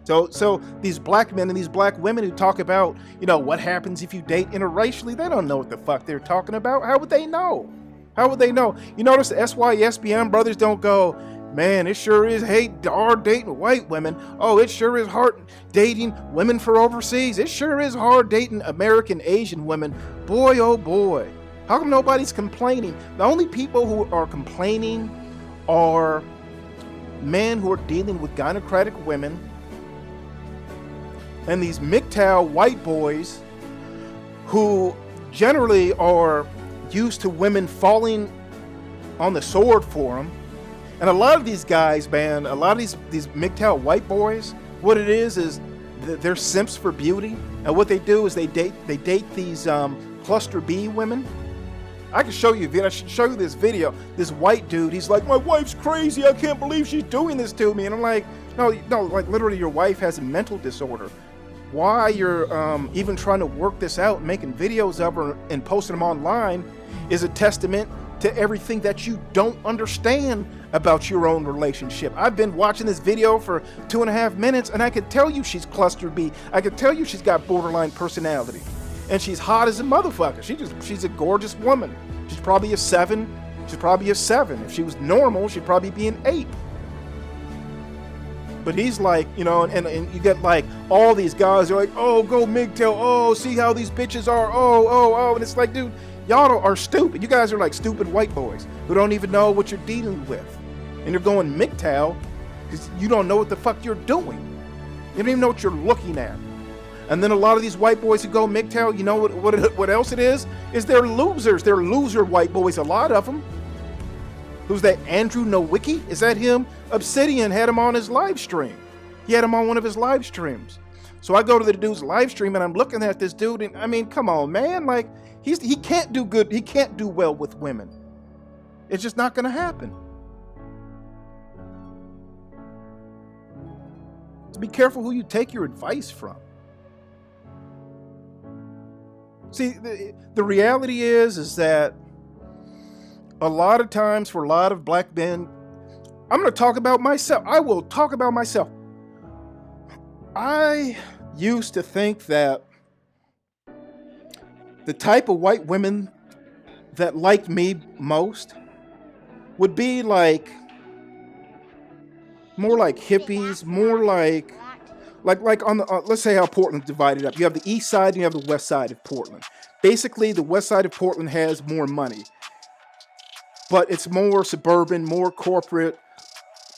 So these black men and these black women who talk about, what happens if you date interracially, they don't know what the fuck they're talking about. How would they know? How would they know? You notice the SYSBM brothers don't go, man, it sure is hard dating white women. Oh, it sure is hard dating women for overseas. It sure is hard dating American Asian women. Boy, oh boy. How come nobody's complaining? The only people who are complaining are men who are dealing with gynocratic women and these MGTOW white boys who generally are used to women falling on the sword for them. And a lot of these guys, man, a lot of these MGTOW white boys, what it is they're simps for beauty. And what they do is they date these cluster B women. I can show you this video. This white dude, he's like, my wife's crazy. I can't believe she's doing this to me. And I'm like, no, like literally your wife has a mental disorder. Why you're even trying to work this out, making videos of her and posting them online is a testament to everything that you don't understand about your own relationship. I've been watching this video for 2.5 minutes and I could tell you she's cluster B. I could tell you she's got borderline personality. And she's hot as a motherfucker. She's a gorgeous woman. She's probably a 7. If she was normal, she'd probably be an 8. But he's like, and you get like all these guys are like, oh, go MGTOW. Oh, see how these bitches are. Oh. And it's like, dude, y'all are stupid. You guys are like stupid white boys who don't even know what you're dealing with. And you're going MGTOW because you don't know what the fuck you're doing. You don't even know what you're looking at. And then a lot of these white boys who go MGTOW, you know what else it is? Is they're losers. They're loser white boys, a lot of them. Who's that, Andrew Nowicki? Is that him? Obsidian had him on his live stream. He had him on one of his live streams. So I go to the dude's live stream and I'm looking at this dude and I mean, come on, man. Like, he can't do good. He can't do well with women. It's just not going to happen. So be careful who you take your advice from. See, the reality is that a lot of times for a lot of black men, I'm going to talk about myself. I will talk about myself. I used to think that The type of white women that liked me most would be like more like hippies, more like on the let's say how Portland's divided up. You have the east side and you have the west side of Portland. Basically, the west side of Portland has more money, but it's more suburban, more corporate.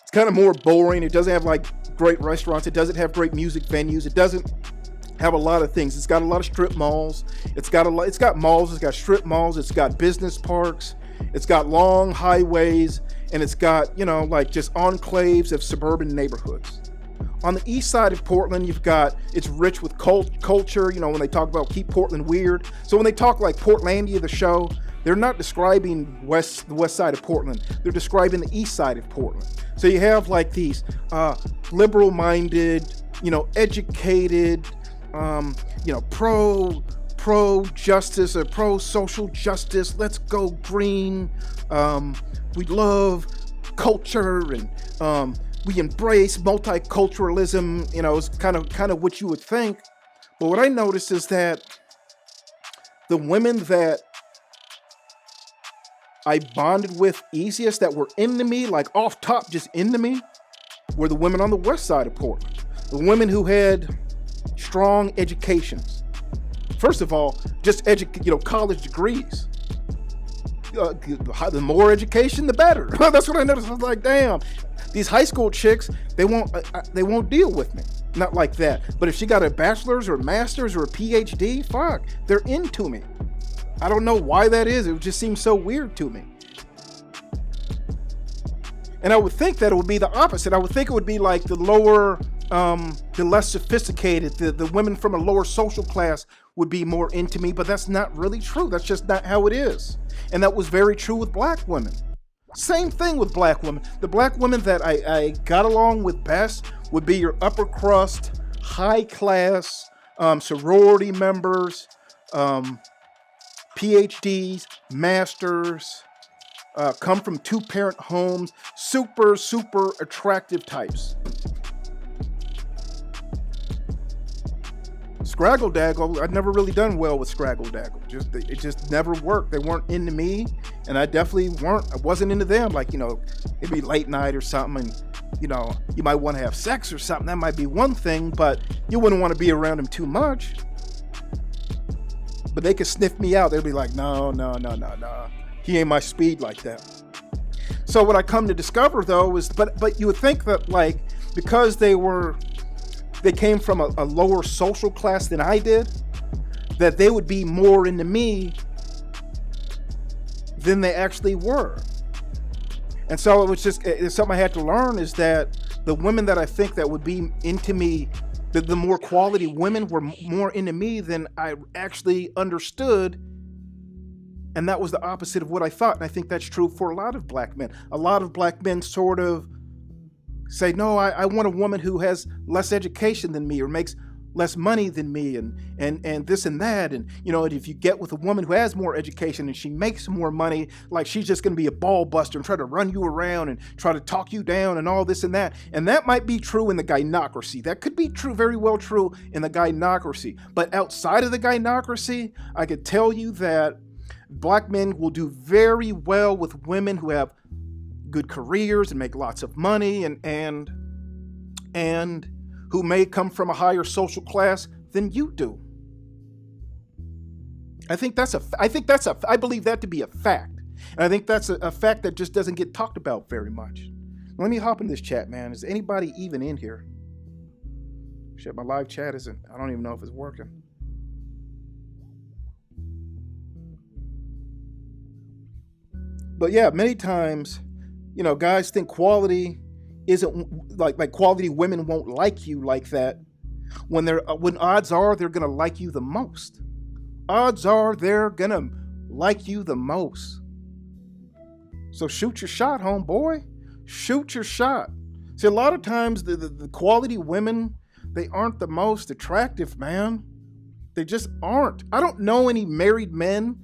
It's kind of more boring. It doesn't have like great restaurants. It doesn't have great music venues. It doesn't have a lot of things. It's got a lot of strip malls. It's got malls. It's got strip malls. It's got business parks. It's got long highways, and it's got, like just enclaves of suburban neighborhoods. On the east side of Portland, it's rich with culture, when they talk about keep Portland weird. So when they talk like Portlandia, the show, they're not describing the west side of Portland. They're describing the east side of Portland. So you have like these liberal-minded, educated, pro-justice or pro-social justice. Let's go green. We love culture and we embrace multiculturalism. It's kind of what you would think. But what I noticed is that the women that I bonded with easiest, that were into me, like off top, just into me, were the women on the west side of Portland. The women who had strong educations. First of all, just college degrees. The more education, the better. That's what I noticed. I was like, damn, these high school chicks, they won't deal with me. Not like that. But if she got a bachelor's or a master's or a PhD, fuck, they're into me. I don't know why that is. It just seems so weird to me. And I would think that it would be the opposite. I would think it would be like the lower, the less sophisticated, the women from a lower social class would be more into me, but that's not really true. That's just not how it is. And that was very true with black women. Same thing with black women. The black women that I got along with best would be your upper crust, high class, sorority members, PhDs, masters, come from two-parent homes, super, super attractive types. Scraggle Daggle, I'd never really done well with Scraggle Daggle. It just never worked. They weren't into me, and I definitely wasn't into them. Like, it'd be late night or something, and, you might want to have sex or something. That might be one thing, but you wouldn't want to be around them too much. But they could sniff me out. They'd be like, no. He ain't my speed like that. So what I come to discover, though, is, but you would think that, like, because they came from a lower social class than I did, that they would be more into me than they actually were. And so it's something I had to learn, is that the women that I think that would be into me, the more quality women were more into me than I actually understood. And that was the opposite of what I thought. And I think that's true for a lot of black men. A lot of black men sort of say, no, I want a woman who has less education than me or makes less money than me and this and that. And, if you get with a woman who has more education and she makes more money, like she's just going to be a ball buster and try to run you around and try to talk you down and all this and that. And that might be true in the gynocracy. That could be true, very well true in the gynocracy. But outside of the gynocracy, I could tell you that black men will do very well with women who have good careers and make lots of money and who may come from a higher social class than you do. I believe that to be a fact. And I think that's a fact that just doesn't get talked about very much. Let me hop in this chat, man. Is anybody even in here? Shit, my live chat isn't, I don't even know if it's working. But yeah, many times, guys think quality isn't like quality women won't like you like that when odds are they're gonna like you the most. Odds are they're gonna like you the most. So shoot your shot, homeboy. Shoot your shot. See, a lot of times the quality women, they aren't the most attractive, man. They just aren't. I don't know any married men.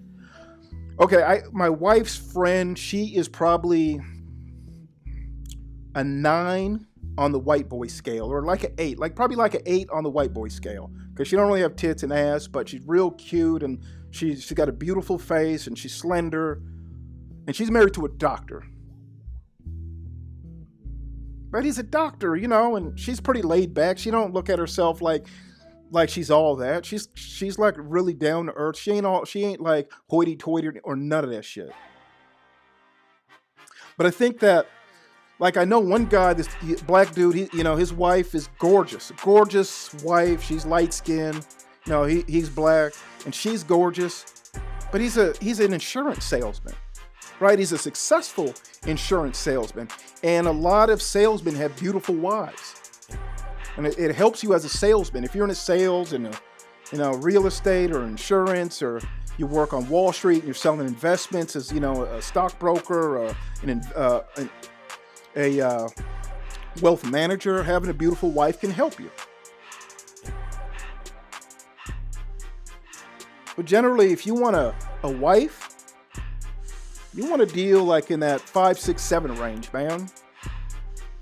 Okay, my wife's friend, she is probably a 9 on the white boy scale, or like an 8, like probably like an 8 on the white boy scale, because she don't really have tits and ass, but she's real cute, and she's got a beautiful face, and she's slender, and she's married to a doctor. But he's a doctor, you know, and she's pretty laid back. She don't look at herself like she's all that. She's like really down to earth. She ain't like hoity-toity or none of that shit. But I think that, like, I know one guy, this black dude, his wife is gorgeous. Gorgeous wife. She's light-skinned. He's black, and she's gorgeous. But he's an insurance salesman, right? He's a successful insurance salesman. And a lot of salesmen have beautiful wives. And it helps you as a salesman. If you're in sales and real estate or insurance, or you work on Wall Street and you're selling investments as a stockbroker or a wealth manager, having a beautiful wife can help you. But generally, if you want a wife, you want to deal like in that 5, 6, 7 range, man.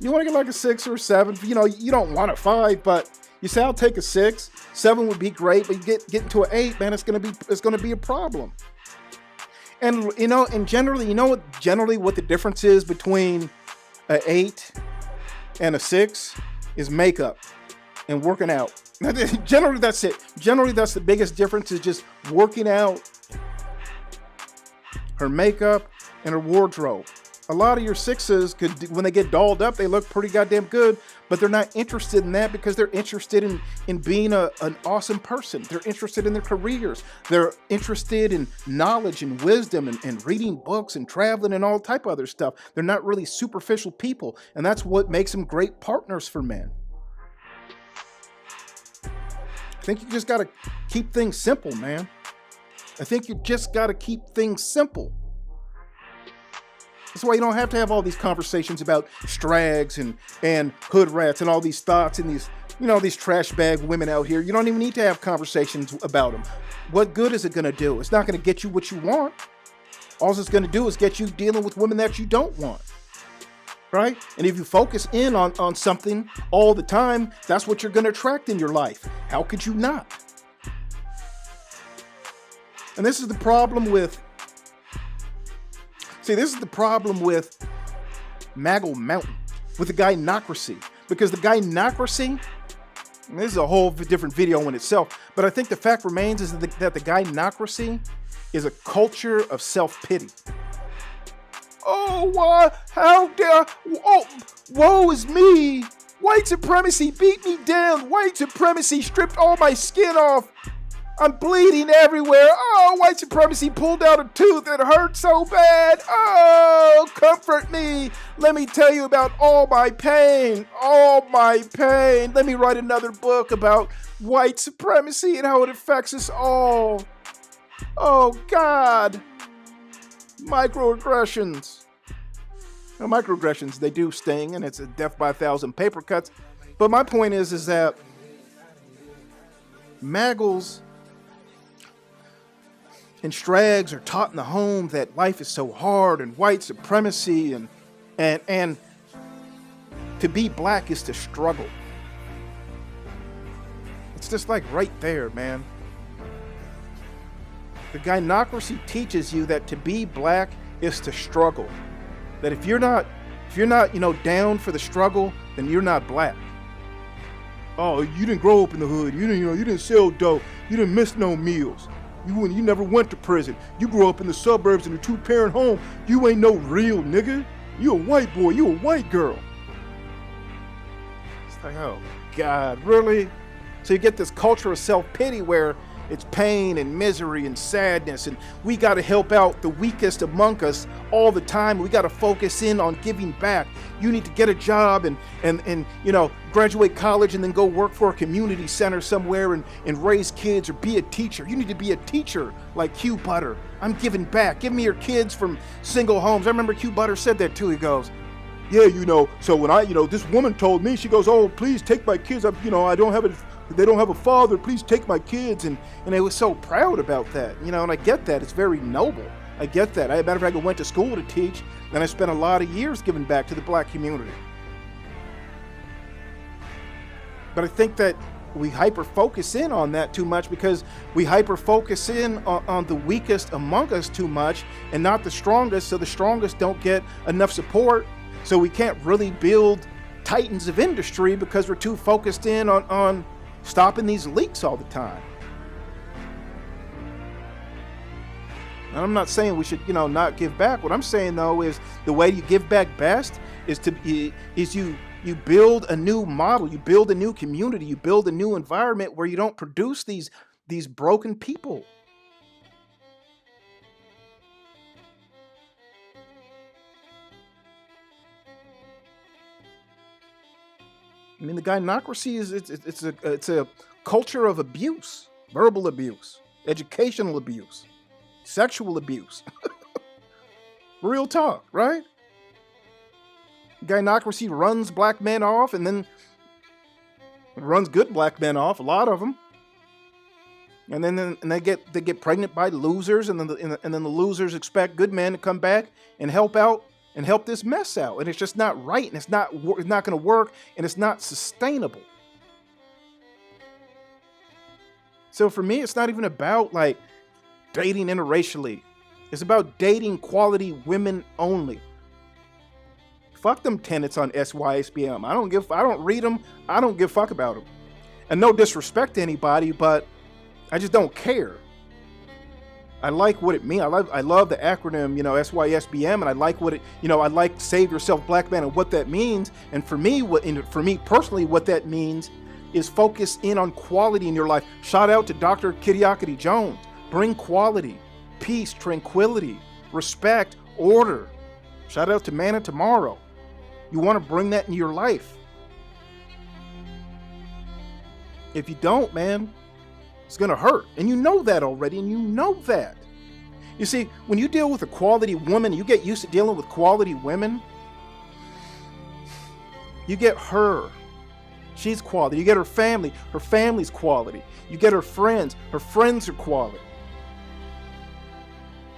You want to get like a 6 or a 7. You don't want a 5, but you say I'll take a 6. 7 would be great, but you get into an 8, man, it's gonna be a problem. And generally what the difference is between an 8 and a 6 is makeup and working out. Generally, that's it. Generally, that's the biggest difference, is just working out, her makeup, and her wardrobe. A lot of your 6s when they get dolled up, they look pretty goddamn good, but they're not interested in that because they're interested in being an awesome person. They're interested in their careers. They're interested in knowledge and wisdom and reading books and traveling and all type of other stuff. They're not really superficial people, and that's what makes them great partners for men. I think you just got to keep things simple, man. I think you just got to keep things simple. That's why you don't have to have all these conversations about strags and hood rats and all these thoughts and these trash bag women out here. You don't even need to have conversations about them. What good is it going to do? It's not going to get you what you want. All it's going to do is get you dealing with women that you don't want. Right? And if you focus in on something all the time, that's what you're going to attract in your life. How could you not? And this is the problem with Maggle Mountain, with the gynocracy. Because the gynocracy, and this is a whole different video in itself, but I think the fact remains is that the gynocracy is a culture of self-pity. Oh, why? How dare? Oh, woe is me. White supremacy beat me down. White supremacy stripped all my skin off. I'm bleeding everywhere. Oh, white supremacy pulled out a tooth. It hurt so bad. Oh, comfort me. Let me tell you about all my pain. All my pain. Let me write another book about white supremacy and how it affects us all. Oh, God. Microaggressions. Now, microaggressions, they do sting, and it's a death by 1,000 paper cuts. But my point is that Maggles and Strags are taught in the home that life is so hard, and white supremacy and to be black is to struggle. It's just like right there, man. The gynocracy teaches you that to be black is to struggle. That if you're not, down for the struggle, then you're not black. Oh, you didn't grow up in the hood. You didn't sell dope. You didn't miss no meals. You never went to prison. You grew up in the suburbs in a 2-parent home. You ain't no real nigga. You a white boy. You a white girl. It's like, oh God, really? So you get this culture of self-pity where it's pain and misery and sadness, and we got to help out the weakest among us all the time. We got to focus in on giving back. You need to get a job and graduate college and then go work for a community center somewhere and raise kids or be a teacher. You need to be a teacher like Q Butter. I'm giving back. Give me your kids from single homes. I remember Q Butter said that too. He goes, yeah, so when this woman told me, she goes, oh, please take my kids. They don't have a father. Please take my kids. And they was so proud about that, and I get that. It's very noble. I get that. As a matter of fact, I went to school to teach, and I spent a lot of years giving back to the black community. But I think that we hyper focus in on that too much because we hyper focus in on the weakest among us too much and not the strongest. So the strongest don't get enough support. So we can't really build titans of industry because we're too focused in on stopping these leaks all the time. And I'm not saying we should, not give back. What I'm saying though is the way you give back best is you build a new model, you build a new community, you build a new environment where you don't produce these broken people. I mean, the gynocracy it's a culture of abuse, verbal abuse, educational abuse, sexual abuse. Real talk, right? Gynocracy runs black men off, and then runs good black men off, a lot of them, and then they get pregnant by losers, and then the losers expect good men to come back and help out and help this mess out, and it's just not right, and it's not going to work, and it's not sustainable. So for me, it's not even about like dating interracially. It's about dating quality women only. Fuck them tenets on SYSBM. I don't read them. I don't give a fuck about them. And no disrespect to anybody, but I just don't care. I like what it means. I love the acronym, SYSBM, and I like what it, I like Save Yourself Black Man and what that means. And for me personally, what that means is focus in on quality in your life. Shout out to Dr. Kiriakati Jones. Bring quality, peace, tranquility, respect, order. Shout out to Manna Tomorrow. You want to bring that in your life. If you don't, man, it's going to hurt. And you know that already, and you know that. You see, when you deal with a quality woman, you get used to dealing with quality women, you get her. She's quality. You get her family's quality. You get her friends are quality.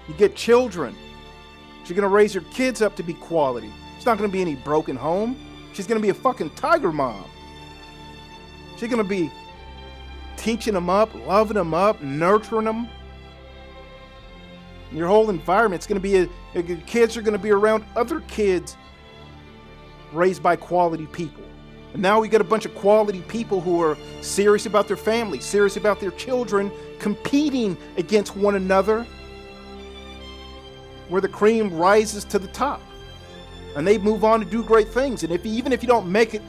You get children. She's going to raise your kids up to be quality. It's not going to be any broken home. She's going to be a fucking tiger mom. She's going to be teaching them up, loving them up, nurturing them. Your whole environment's going to be, your kids are going to be around other kids raised by quality people. And now we got a bunch of quality people who are serious about their family, serious about their children, competing against one another, where the cream rises to the top. And they move on to do great things. And even if you don't make it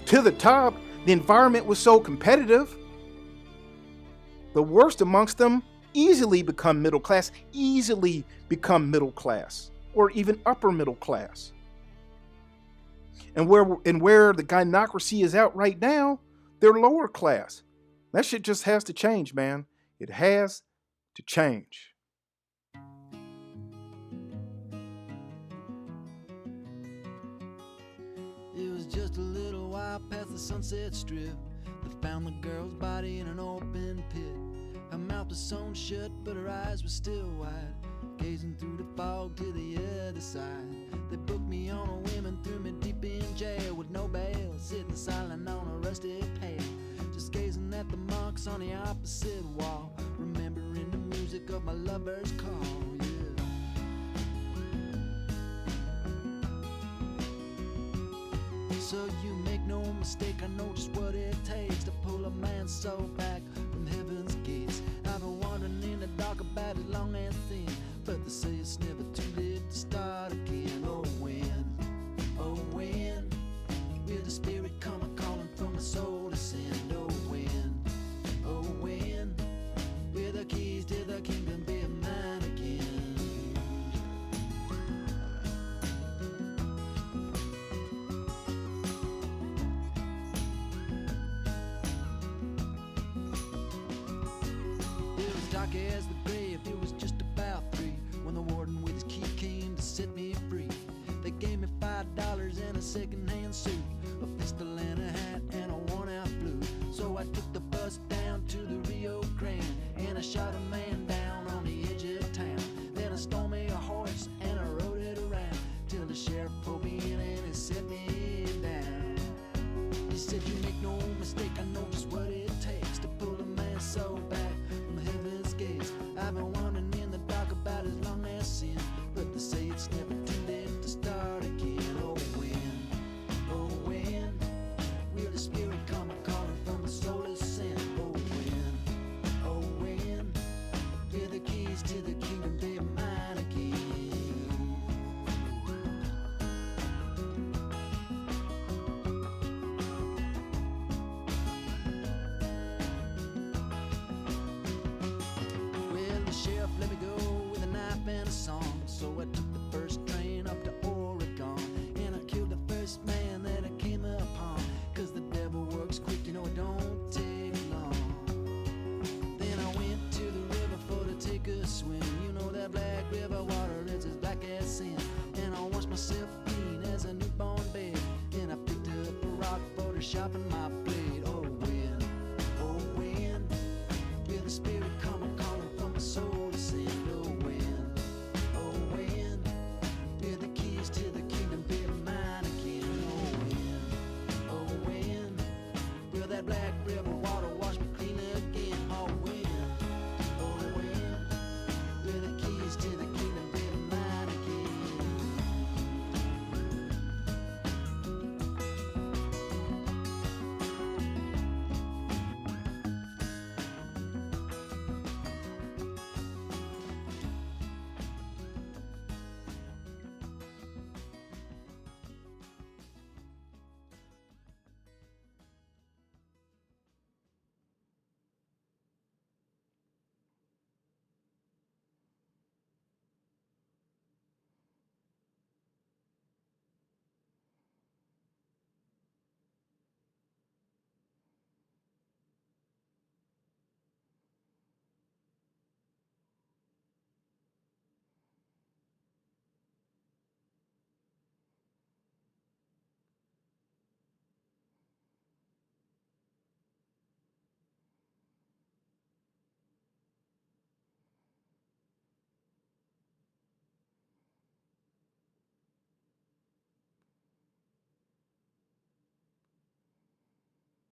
to the top, the environment was so competitive, the worst amongst them easily become middle class, or even upper middle class. And where the gynocracy is out right now, they're lower class. That shit just has to change, man. It has to change. It was just a little while past the Sunset Strip. They found the girl's body in an open pit. Her mouth was sewn shut, but her eyes were still wide, gazing through the fog to the other side. They booked me on a whim and threw me deep in jail with no bail, sitting silent on a rusty pail, just gazing at the marks on the opposite wall, remembering the music of my lover's call. So you make no mistake, I know just what it takes to pull a man's soul back from heaven's gates. I've been wandering in the dark about it long and thin, but they say it's never too late to start again. Oh when will the spirit come a-calling from the soul to send? Oh when will the keys to the kingdom be mine again? Dark as the grave, it was just about 3 when the warden with his key came to set me free. They gave me $5 and a second-hand suit, a pistol and a hat and a worn-out blue. So I took the bus down to the Rio Grande and I shot a man down on the edge of town. Then I stole me a horse and I rode it around till the sheriff pulled me in and he set me down. He said, you make no mistake. I know just what it takes to pull a man's soul back from heaven's gates. I've been wandering in the dark about as long as sin, but they say it's never too late to start again. Oh, when will the spirit come a calling from the soulless sin? Oh, when will the keys to the kingdom be mine again? Well, the sheriff let me go with a knife and a song, so I took the first train up to Oregon, and I killed the first man that I came upon, 'cause the devil works quick, you know it don't take long. Then I went to the river for to take a swim. You know that black river water is as black as sin, and I washed myself clean as a newborn babe, and I picked up a rock for to sharpen my blade.